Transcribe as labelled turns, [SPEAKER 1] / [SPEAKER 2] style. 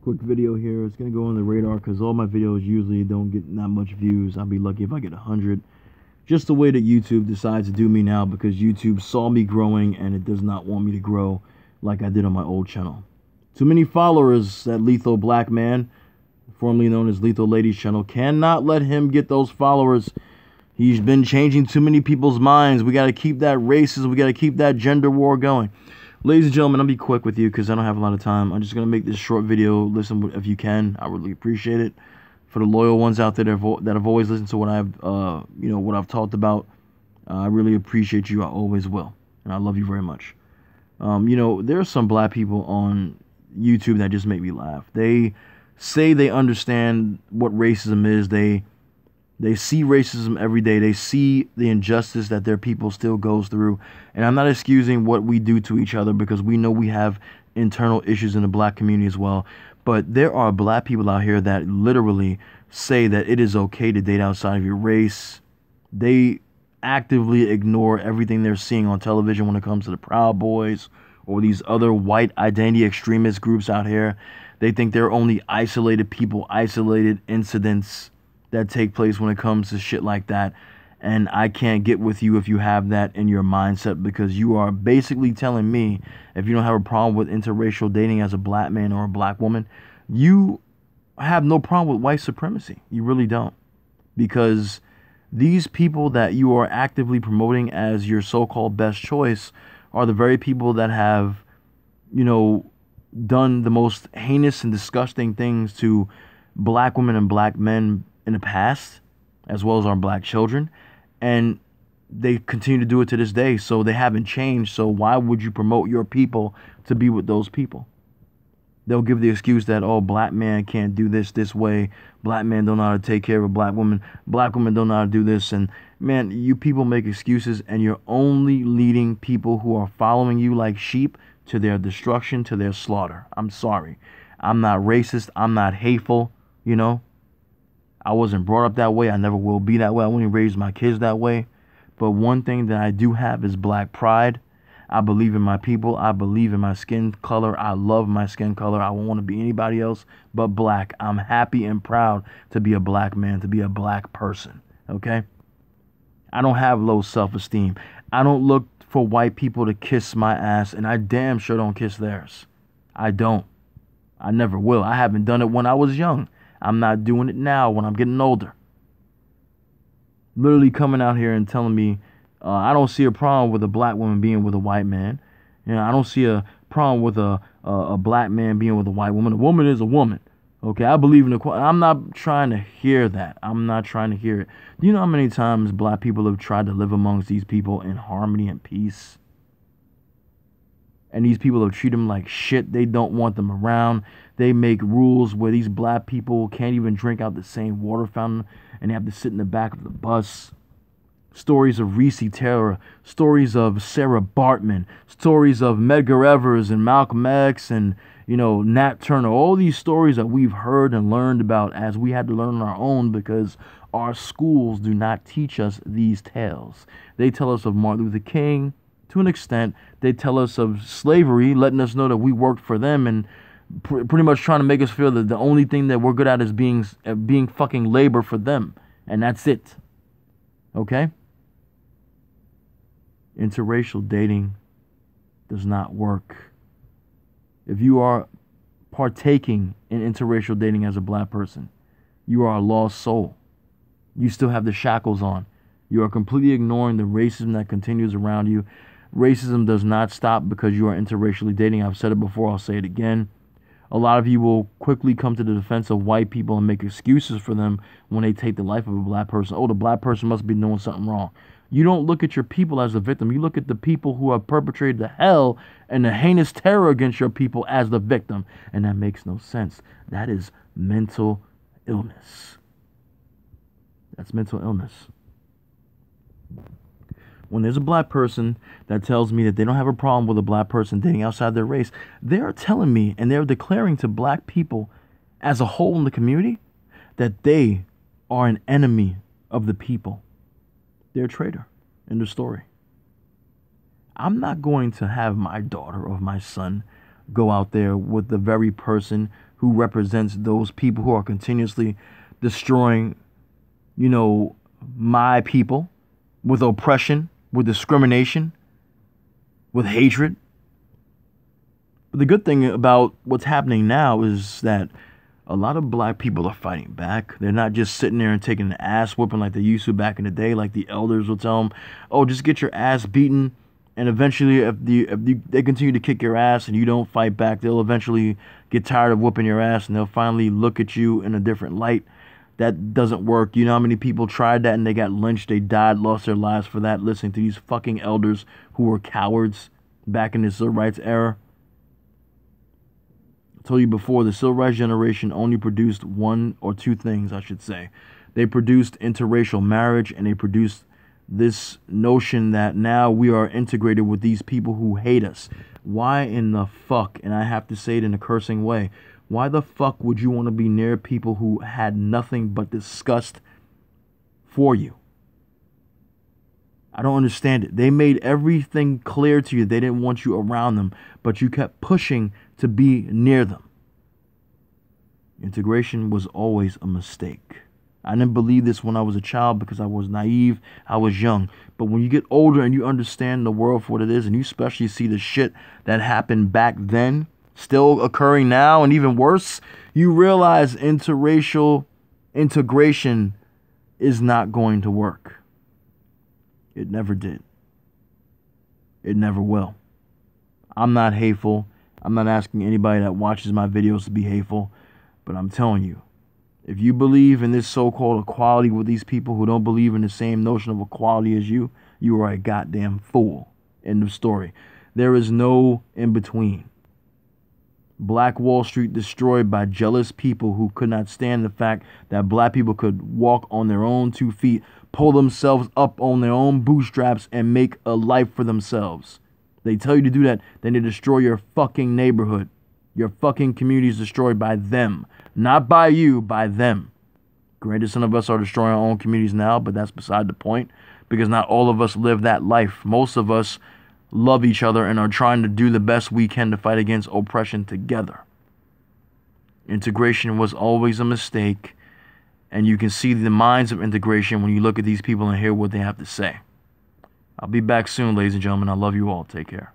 [SPEAKER 1] Quick video here. It's gonna go on the radar because all my videos usually don't get that much views. I'll be lucky if I get 100. Just the way that YouTube decides to do me now, because YouTube saw me growing and it does not want me to grow like I did on my old channel. Too many followers at Lethal Black Man, formerly known as Lethal Ladies channel. Cannot let him get those followers. He's been changing too many people's minds. We got to keep that racism. We got to keep that gender war going. Ladies and gentlemen, I'll be quick with you because I don't have a lot of time. I'm just going to make this short video. Listen if you can. I really appreciate it. For the loyal ones out there that have always listened to what what I've talked about, I really appreciate you. I always will. And I love you very much. There are some black people on YouTube that just make me laugh. They say they understand what racism is. They see racism every day. They see the injustice that their people still goes through. And I'm not excusing what we do to each other because we know we have internal issues in the black community as well. But there are black people out here that literally say that it is okay to date outside of your race. They actively ignore everything they're seeing on television when it comes to the Proud Boys or these other white identity extremist groups out here. They think they're only isolated people, isolated incidents that take place when it comes to shit like that. And I can't get with you if you have that in your mindset, because you are basically telling me if you don't have a problem with interracial dating as a black man or a black woman, you have no problem with white supremacy. You really don't. Because these people that you are actively promoting as your so-called best choice are the very people that have, done the most heinous and disgusting things to black women and black men in the past, as well as our black children. And they continue to do it to this day. So they haven't changed. So why would you promote your people to be with those people? They'll give the excuse that, oh, black man can't do this way. Black men don't know how to take care of a black woman. Black women don't know how to do this. And man, you people make excuses, and you're only leading people who are following you like sheep to their destruction, to their slaughter. I'm sorry. I'm not racist. I'm not hateful. I wasn't brought up that way. I never will be that way. I wouldn't raise my kids that way. But one thing that I do have is black pride. I believe in my people. I believe in my skin color. I love my skin color. I won't want to be anybody else but black. I'm happy and proud to be a black man, to be a black person. Okay? I don't have low self-esteem. I don't look for white people to kiss my ass, and I damn sure don't kiss theirs. I don't. I never will. I haven't done it when I was young. I'm not doing it now when I'm getting older. Literally coming out here and telling me I don't see a problem with a black woman being with a white man. I don't see a problem with a black man being with a white woman. A woman is a woman. Okay, I believe in equality. I'm not trying to hear that. I'm not trying to hear it. Do you know how many times black people have tried to live amongst these people in harmony and peace? And these people have treated them like shit. They don't want them around. They make rules where these black people can't even drink out the same water fountain, and they have to sit in the back of the bus. Stories of Reese Taylor, stories of Sarah Bartman, stories of Medgar Evers and Malcolm X and, Nat Turner. All these stories that we've heard and learned about as we had to learn on our own because our schools do not teach us these tales. They tell us of Martin Luther King. To an extent, they tell us of slavery, letting us know that we worked for them, and pretty much trying to make us feel that the only thing that we're good at is being fucking labor for them, and that's it. Okay? Interracial dating does not work. If you are partaking in interracial dating as a black person, you are a lost soul. You still have the shackles on. You are completely ignoring the racism that continues around you. Racism does not stop because you are interracially dating. I've said it before. I'll say it again. A lot of you will quickly come to the defense of white people and make excuses for them when they take the life of a black person. Oh, the black person must be doing something wrong. You don't look at your people as the victim. You look at the people who have perpetrated the hell and the heinous terror against your people as the victim. And that makes no sense. That is mental illness. That's mental illness. When there's a black person that tells me that they don't have a problem with a black person dating outside their race, they are telling me and they're declaring to black people as a whole in the community that they are an enemy of the people. They're a traitor in the story. I'm not going to have my daughter or my son go out there with the very person who represents those people who are continuously destroying, you know, my people with oppression, with discrimination, with hatred. But the good thing about what's happening now is that a lot of black people are fighting back. They're not just sitting there and taking an ass whooping like they used to back in the day, like the elders will tell them, oh, just get your ass beaten. And eventually, if they continue to kick your ass and you don't fight back, they'll eventually get tired of whooping your ass and they'll finally look at you in a different light. That doesn't work. You know how many people tried that and they got lynched, they died, lost their lives for that, listening to these fucking elders who were cowards back in the civil rights era? I told you before, the civil rights generation only produced one or two things, I should say. They produced interracial marriage, and they produced this notion that now we are integrated with these people who hate us. Why in the fuck, and I have to say it in a cursing way, why the fuck would you want to be near people who had nothing but disgust for you? I don't understand it. They made everything clear to you. They didn't want you around them, but you kept pushing to be near them. Integration was always a mistake. I didn't believe this when I was a child because I was naive, I was young. But when you get older and you understand the world for what it is, and you especially see the shit that happened back then, still occurring now, and even worse, you realize interracial integration is not going to work. It never did. It never will. I'm not hateful. I'm not asking anybody that watches my videos to be hateful, but I'm telling you, if you believe in this so-called equality with these people who don't believe in the same notion of equality as you, you are a goddamn fool. End of story. There is no in-between. Black Wall Street destroyed by jealous people who could not stand the fact that black people could walk on their own 2 feet, pull themselves up on their own bootstraps, and make a life for themselves. They tell you to do that, then they destroy your fucking neighborhood. Your fucking community is destroyed by them. Not by you, by them. Granted, some of us are destroying our own communities now, but that's beside the point, because not all of us live that life. Most of us love each other and are trying to do the best we can to fight against oppression together. Integration was always a mistake, and you can see the minds of integration when you look at these people and hear what they have to say. I'll be back soon, ladies and gentlemen. I love you all. Take care.